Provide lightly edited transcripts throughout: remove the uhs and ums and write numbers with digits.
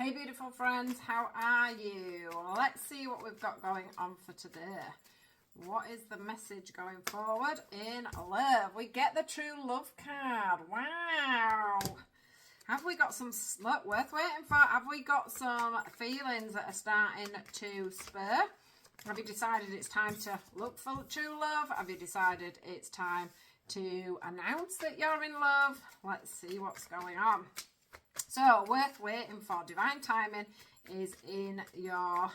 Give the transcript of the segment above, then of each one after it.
Hey beautiful friends, how are you? Let's see what we've got going on for today. What is the message going forward in love? We get the true love card. Wow. Have we got some, look, worth waiting for? Have we got some feelings that are starting to spur? Have you decided it's time to look for true love? Have you decided it's time to announce that you're in love? Let's see what's going on. So, worth waiting for. Divine timing is in your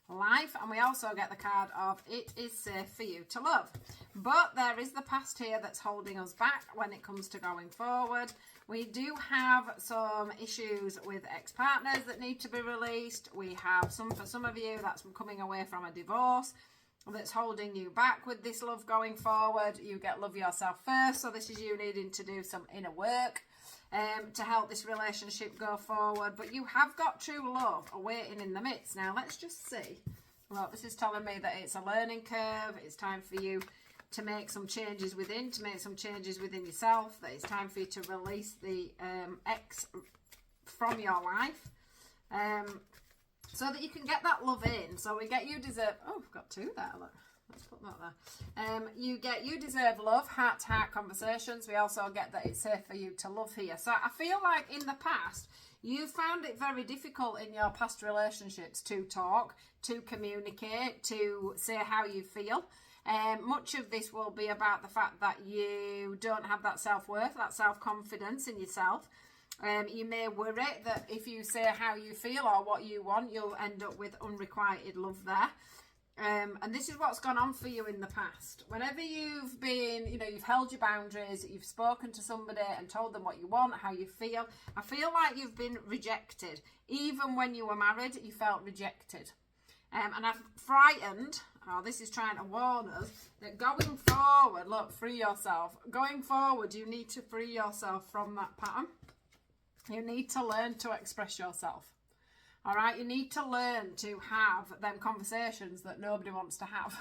life. And we also get the card of it is safe for you to love. But there is the past here that's holding us back when it comes to going forward. We do have some issues with ex-partners that need to be released. We have for some of you, that's coming away from a divorce that's holding you back with this love going forward. You get love yourself first. So this is you needing to do some inner work to help this relationship go forward. But you have got true love awaiting in the midst. Now, let's just see. Well, this is telling me that it's a learning curve. It's time for you to make some changes within, yourself, that it's time for you to release the ex from your life, so that you can get that love in. So we get you deserve, oh, we've got two there, look. Let's put that there. You deserve love, heart-to-heart conversations. We also get that it's safe for you to love here. So I feel like in the past, you found it very difficult in your past relationships to talk, to communicate, to say how you feel. Much of this will be about the fact that you don't have that self-worth, that self-confidence in yourself. You may worry that if you say how you feel or what you want, you'll end up with unrequited love there. And this is what's gone on for you in the past. Whenever you've been, you've held your boundaries, you've spoken to somebody and told them what you want, how you feel. I feel like you've been rejected. Even when you were married, you felt rejected. And I'm frightened, this is trying to warn us, that going forward, look, free yourself. Going forward, you need to free yourself from that pattern. You need to learn to express yourself. All right, you need to learn to have them conversations that nobody wants to have.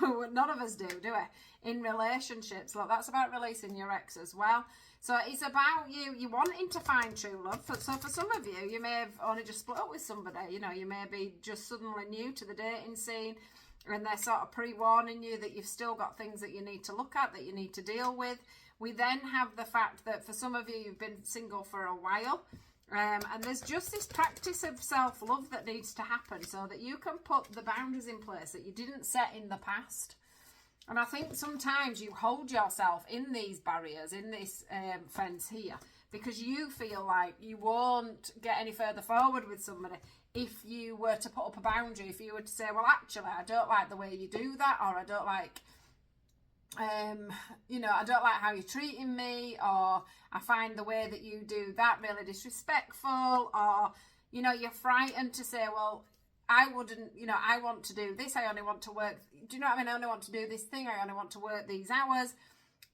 None of us do we? In relationships, look, that's about releasing your ex as well. So it's about you wanting to find true love. So for some of you, you may have only just split up with somebody. You may be just suddenly new to the dating scene, and they're sort of pre-warning you that you've still got things that you need to look at, that you need to deal with. We then have the fact that for some of you, you've been single for a while. And there's just this practice of self-love that needs to happen so that you can put the boundaries in place that you didn't set in the past. And I think sometimes you hold yourself in these barriers, in this fence here, because you feel like you won't get any further forward with somebody if you were to put up a boundary, if you were to say, well, actually, I don't like the way you do that, or I don't like I don't like how you're treating me, or I find the way that you do that really disrespectful, or, you're frightened to say, well, I wouldn't, I want to do this, I only want to work, do you know what I mean? I only want to do this thing, I only want to work these hours.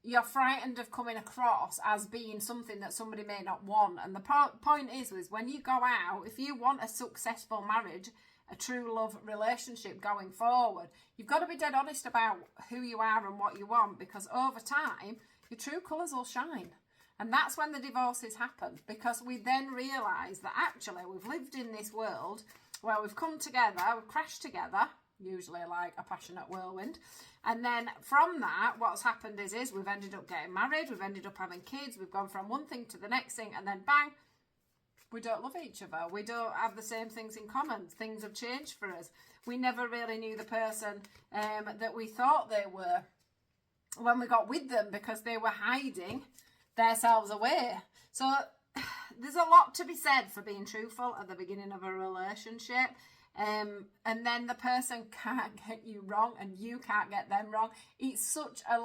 You're frightened of coming across as being something that somebody may not want. And the point is when you go out, if you want a successful marriage, a true love relationship going forward, you've got to be dead honest about who you are and what you want, because over time your true colours will shine. And that's when the divorces happen, because we then realise that actually we've lived in this world where we've come together, we've crashed together, usually like a passionate whirlwind, and then from that what's happened is we've ended up getting married, we've ended up having kids, we've gone from one thing to the next thing, and then bang, we don't love each other. We don't have the same things in common. Things have changed for us. We never really knew the person that we thought they were when we got with them, because they were hiding themselves away. So there's a lot to be said for being truthful at the beginning of a relationship. And then the person can't get you wrong and you can't get them wrong. It's such a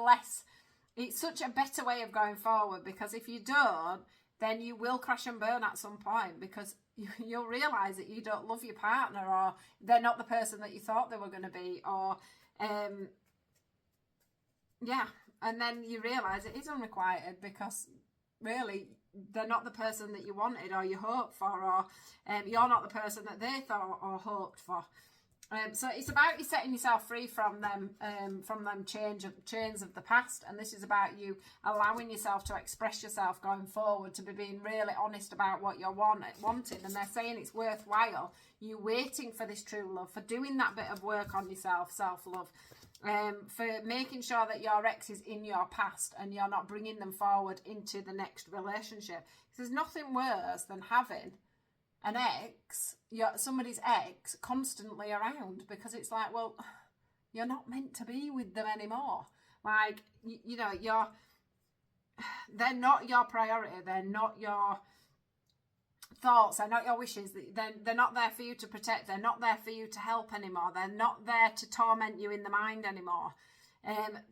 better way of going forward, because if you don't, then you will crash and burn at some point, because you'll realise that you don't love your partner, or they're not the person that you thought they were going to be, or and then you realise it is unrequited, because really they're not the person that you wanted or you hoped for, or you're not the person that they thought or hoped for. So it's about you setting yourself free from them chains of the past, and this is about you allowing yourself to express yourself going forward, to be being really honest about what you're wanting. And they're saying it's worthwhile you waiting for this true love, for doing that bit of work on yourself, self-love, for making sure that your ex is in your past and you're not bringing them forward into the next relationship. There's nothing worse than having an ex, somebody's ex, constantly around, because it's like, well, you're not meant to be with them anymore. Like, you know, they're not your priority. They're not your thoughts. They're not your wishes. They're not there for you to protect. They're not there for you to help anymore. They're not there to torment you in the mind anymore.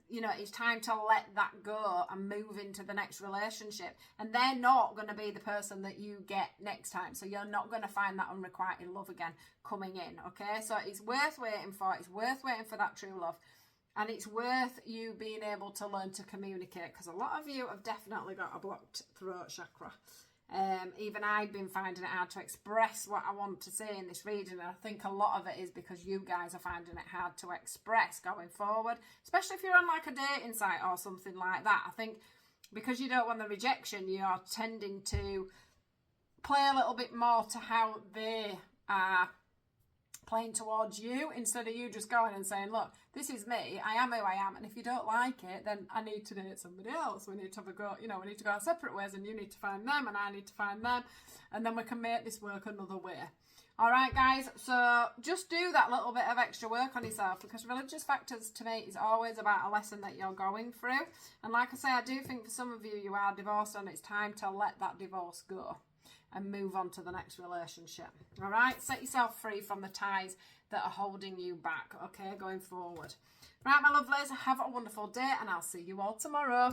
You know, it's time to let that go and move into the next relationship. And they're not going to be the person that you get next time. So you're not going to find that unrequited love again coming in. Okay, so it's worth waiting for. It's worth waiting for that true love. And it's worth you being able to learn to communicate, because a lot of you have definitely got a blocked throat chakra. Even I've been finding it hard to express what I want to say in this reading, and I think a lot of it is because you guys are finding it hard to express going forward, especially if you're on like a dating site or something like that. I think because you don't want the rejection, you're tending to play a little bit more to how they are playing towards you, instead of you just going and saying, look, this is me, I am who I am, and if you don't like it, then I need to date somebody else. We need to have a go, you know, we need to go our separate ways, and you need to find them and I need to find them, and then we can make this work another way. All right, guys, so just do that little bit of extra work on yourself, because religious factors to me is always about a lesson that you're going through. And like I say, I do think for some of you, you are divorced, and it's time to let that divorce go and move on to the next relationship. All right, set yourself free from the ties that are holding you back, okay, going forward. Right, my lovelies, have a wonderful day, and I'll see you all tomorrow.